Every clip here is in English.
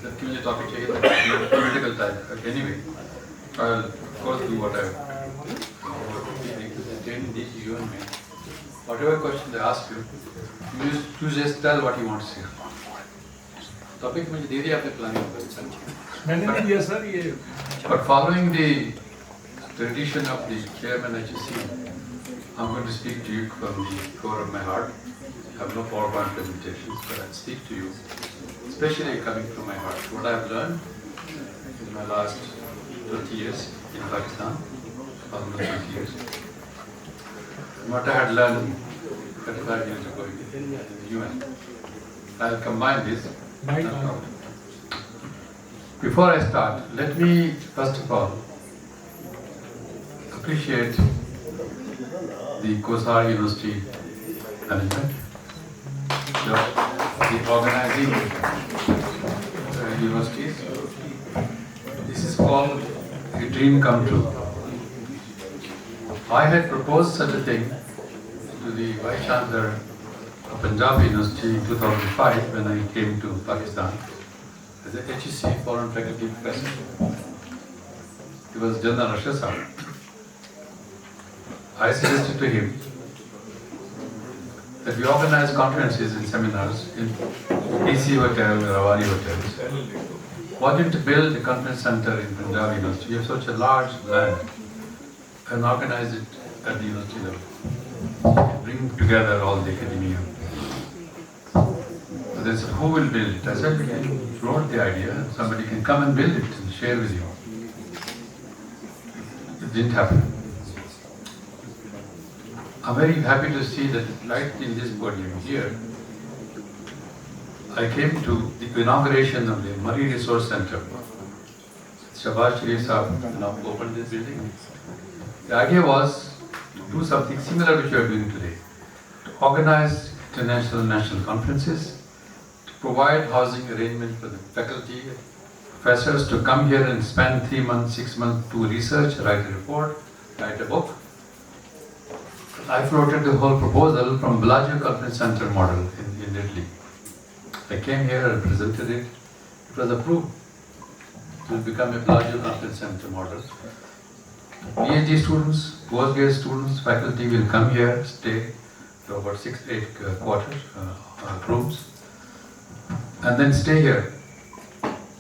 जबकि मुझे टॉपिक चाहिए था political type. Anyway, I'll of course do what I entertain you and me. Whatever question they ask you, you just tell what you want to say. Topic मुझे दे दिया आपने planning पर. मैंने नहीं दिया सर ये. But following the tradition of the chairman HSC, I'm going to speak to you from the core of my heart. I have no PowerPoint presentations, but I'll speak to you, especially coming from my heart. What I have learned in my last 20 years in Pakistan, almost 20 years, and what I had learned 35 years ago in the UN. I'll combine this. Before I start, let me first of all appreciate the Kohsar University management, the organizing universities. This is called a dream come true. I had proposed such a thing to the Vice Chancellor of Punjab University in 2005 when I came to Pakistan as a HEC Foreign Faculty Professor. He was General Rashid. I suggested to him that we organize conferences and seminars in DC Hotel or Awari hotels. Wanted to build a conference center in Punjab University. We have such a large land and organize it at the university level. Bring together all the academia. So they said, who will build it? I said, I wrote the idea. Somebody can come and build it and share with you. It didn't happen. I'm very happy to see that right in this podium here, I came to the inauguration of the Murree Resource Center. Shabash Sharif Sahab now opened this building. The idea was to do something similar which we are doing today. To organize international and national conferences, to provide housing arrangements for the faculty, professors to come here and spend 3 months, 6 months to research, write a report, write a book. I floated the whole proposal from Bellagio Conference Center model in Italy. I came here and presented it. It was approved. It will become a Bellagio Conference Center model. PhD students, postgrad students, faculty will come here, stay for about 6-8 quarters, rooms, and then stay here.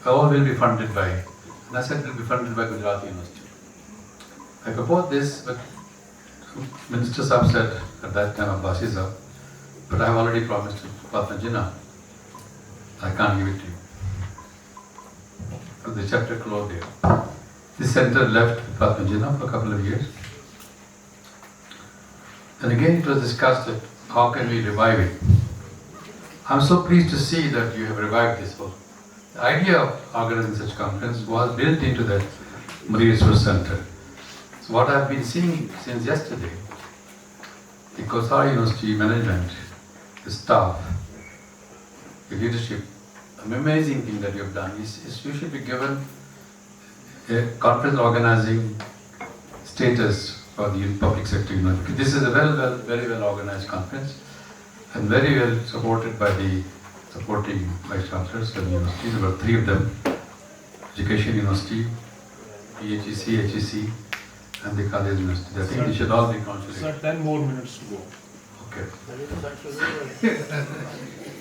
All will be funded by, and I said it will be funded by Gujarat University. I proposed this, but Minister Saab said at that time, Abbasi Saab, but I have already promised to Fatma Jinnah, I can't give it to you. So the chapter closed there. This center left with Fatma Jinnah for a couple of years. And again it was discussed that how can we revive it. I'm so pleased to see that you have revived this whole. The idea of organizing such conference was built into that Murree Resource Center. So what I've been seeing since yesterday, the Kohsar University management, the staff, the leadership, an amazing thing that you have done is you should be given a conference organizing status for the public sector university. This is a very well organized conference and very well supported by the supporting vice chancellors of the university. There were 3 of them: Education University, PHEC, HEC, and the College University. I think they should all be consolidated. Sir, 10 more minutes to go. Okay.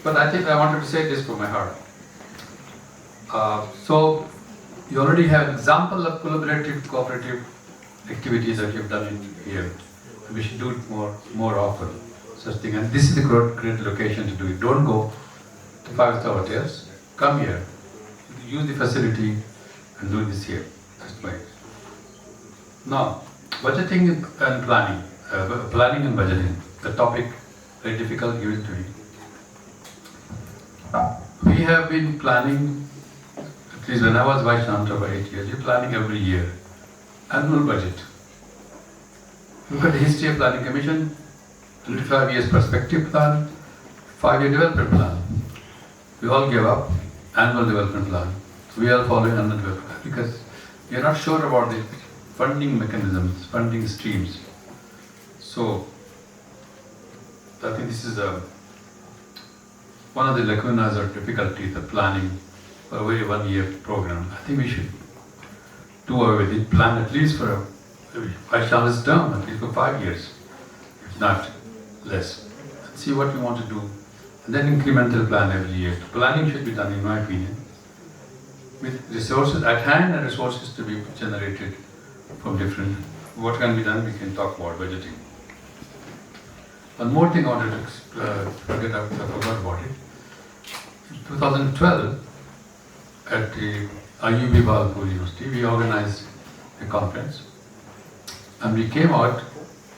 But I think I wanted to say this from my heart. So you already have an example of collaborative, cooperative activities that you have done in here. We should do it more often. Such thing, and this is the great location to do it. Don't go to 5-star hotels. Come here, use the facility, and do this here. That's why. Now, budgeting and planning. Planning and budgeting. The topic very difficult given to me. We have been planning, at least when I was Vice Chancellor for 8 years, we're planning every year. Annual budget. Look at the history of Planning Commission, 25 years perspective plan, 5-year development plan. We all gave up annual development plan. So we are following annual development plan because we are not sure about the funding mechanisms, funding streams. So I think this is one of the lacunas or difficulties of planning for a very 1 year program. I think we should do away with it, plan at least for Vice Chancellor's term, at least for 5 years, if not less. And see what we want to do. And then incremental plan every year. Planning should be done, in my opinion, with resources at hand and resources to be generated from different. What can be done, we can talk about budgeting. One more thing I wanted to I forgot about it. In 2012, at the IUB Balpur University, we organized a conference, and we came out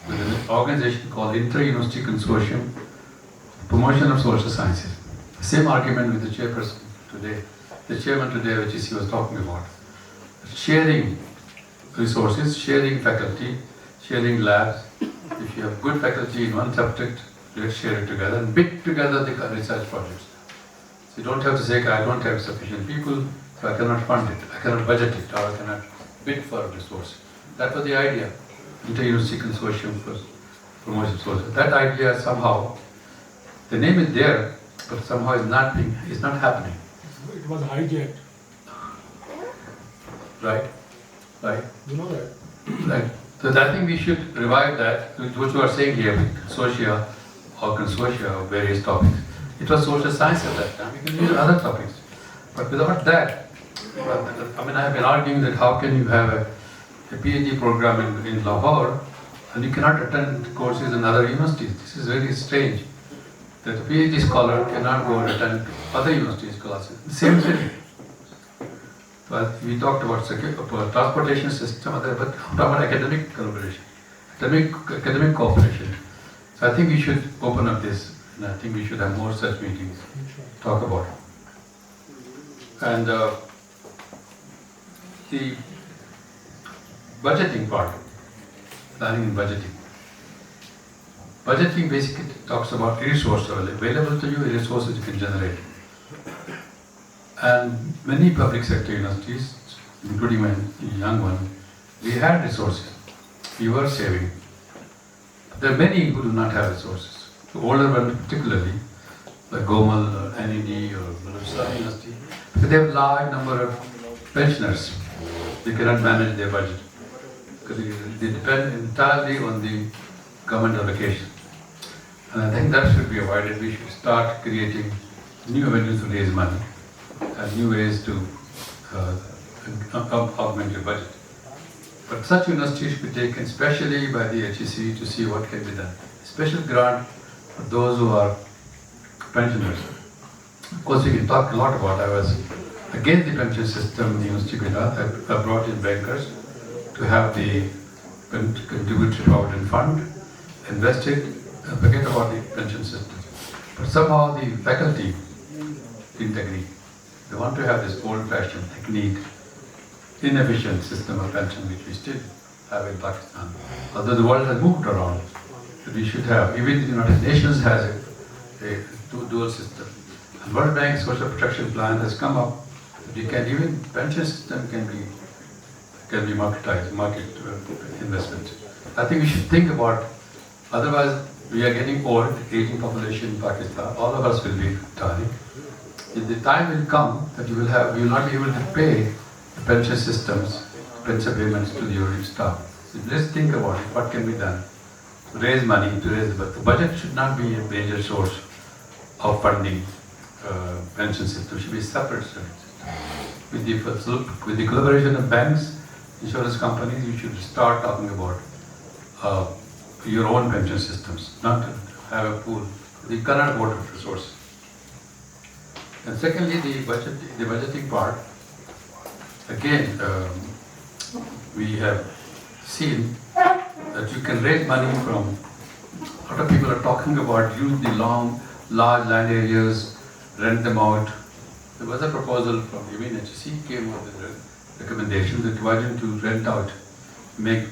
with an organization called Inter-University Consortium Promotion of Social Sciences. The same argument with the chairperson today, the chairman today of HEC was talking about. Sharing resources, sharing faculty, sharing labs. If you have good faculty in one subject, let's share it together and bid together the research projects. So you don't have to say, I don't have sufficient people, so I cannot fund it, I cannot budget it, or I cannot bid for a resource. That was the idea, Inter-University Consortium for Promotion of Social. That idea somehow, the name is there, but somehow is not happening. It was hijacked. Right? Right? You know that? Right. So I think we should revive that, which you are saying here, with consortia of various topics. It was social science at that time. We can use other topics. But without that, I mean, I have been arguing that how can you have a PhD program in Lahore and you cannot attend courses in other universities. This is very strange. That a PhD scholar cannot go and attend other universities' classes. Same thing. But we talked about transportation system, but about academic collaboration, academic cooperation. So I think we should open up this, and I think we should have more such meetings, talk about it. And the budgeting part, planning and budgeting. Budgeting basically talks about resources available to you, resources you can generate. And many public sector universities, including my young one, we had resources. We were saving. There are many who do not have resources. The older ones particularly, like Gomal or NED or Baluchistan University, because they have a large number of pensioners. They cannot manage their budget because they depend entirely on the government allocation. And I think that should be avoided. We should start creating new avenues to raise money and new ways to augment your budget. But such universities should be taken especially by the HEC to see what can be done. Special grant for those who are pensioners. Of course, we can talk a lot about. I was against the pension system in the University of Gujarat. I brought in bankers to have the contributory provident fund invested and forget about the pension system. But somehow the faculty didn't agree. They want to have this old-fashioned technique, inefficient system of pension which we still have in Pakistan. Although the world has moved around, but we should have, even the United Nations has a dual system. And World Bank Social Protection Plan has come up that you can, even pension system can be marketized, market investment. I think we should think about, otherwise we are getting old, aging population in Pakistan, all of us will be retiring. The time will come that you will not be able to pay the pension systems, pension payments to your staff. So let's think about it, what can be done to raise money, to raise the budget should not be a major source of funding pension system, it should be a separate system. With the collaboration of banks, insurance companies, you should start talking about your own pension systems, not to have a pool. You cannot afford resources. And secondly, the budgeting part. Again, we have seen that you can raise money from. A lot of people are talking about use the large land areas, rent them out. There was a proposal from HEC came up with a recommendation that why don't you rent out, make